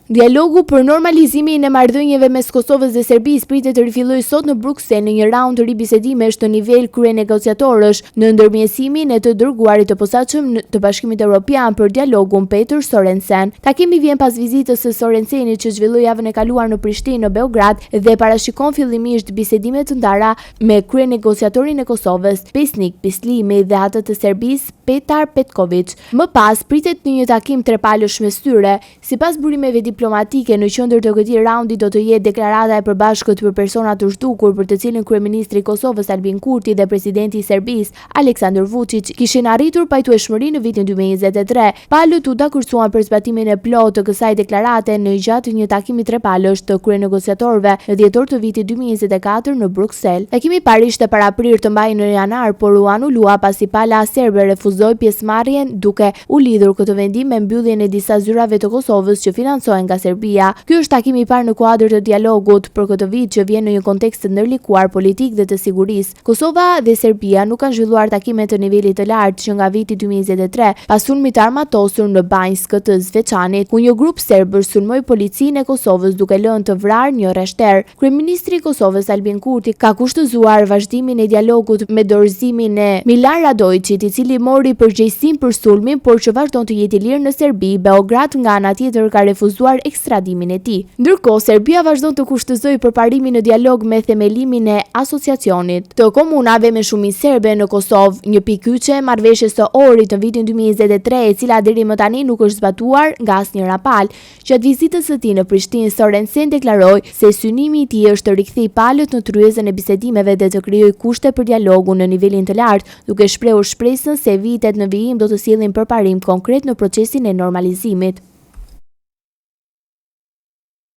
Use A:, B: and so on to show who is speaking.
A: Dialogu për normalizimin e marrëdhënieve mes Kosovës dhe Serbisë pritet të rifillojë sot në Bruksel në një raund të ri bisedimesh të nivel kryenegociatorësh në ndërmjetësimin e të dërguarit të posaçëm të Bashkimit Evropian për dialogun Peter Sorensen. Takimi vjen pas vizitës së Sorensenit që zhvilloi javën e kaluar në Prishtinë në Beograd dhe parashikon fillimisht bisedime të ndara me kryenegociatorin e Kosovës Besnik Bislimi dhe atë të Serbisë Petar Petković. Më pas pritet një takim trepalësh mes tyre. Sipas burimeve diplomatike, në qendër të këtij raundi do të jetë deklarata e përbashkët për persona të zhdukur, për të cilën kryeministri i Kosovës Albin Kurti dhe presidenti i Serbisë Aleksandar Vučić kishin arritur pajtueshmëri në vitin 2023. Palët u dakordsuan për zbatimin e plotë të kësaj deklarate në gjatë një takimi trepalësh të kryenegociatorëve në dhjetor të vitit 2024 në Bruksel. Takimi i parë ishte paraprirë të mbahej në janar, por u anulua pasi pala serbe refuzoi pjesëmarrjen, duke u lidhur këtë vendim me mbylljen e disa zyrave të Kosovës që financohen nga Serbia. Ky është takimi i parë në kuadër të dialogut për këtë vit që vjen në një kontekst të ndërlikuar politik dhe të sigurisë. Kosova dhe Serbia nuk kanë zhvilluar takime të nivelit të lartë që nga viti 2023, pas sulmit të armatosur në Banjsk të Zvečanit, ku një grup serbësh sulmoi policinë e Kosovës duke lënë të vrarë një rreshter. Kryeministri i Kosovës Albin Kurti ka kushtëzuar vazhdimin e dialogut me dorëzimin e Milan Radojićit, i cili mori përgjegjësinë për sulmin, por që vazhdon të jetë i lirë në Serbi. Beograd nga ana tjetër ka refuzuar ekstradimin e tij. Ndërkohë, Serbia vazhdon të kushtëzojë përparimin në dialog me themelimin e asociacionit të komunave me shumicë serbe në Kosovë, një pikë kyçe e marrëveshjes së Ohrit në vitin 2023, e cila deri më tani nuk është zbatuar nga asnjë rapal. Gjatë vizitës së tij në Prishtinë, Sorensen deklaroi se synimi i tij është të rikthejë palët në tryezën e bisedimeve dhe të krijojë kushte për dialogun në nivelin të lartë, duke shprehur shpresën se vitet në vijim do të sjellin përparim konkret në procesin e normalizimit.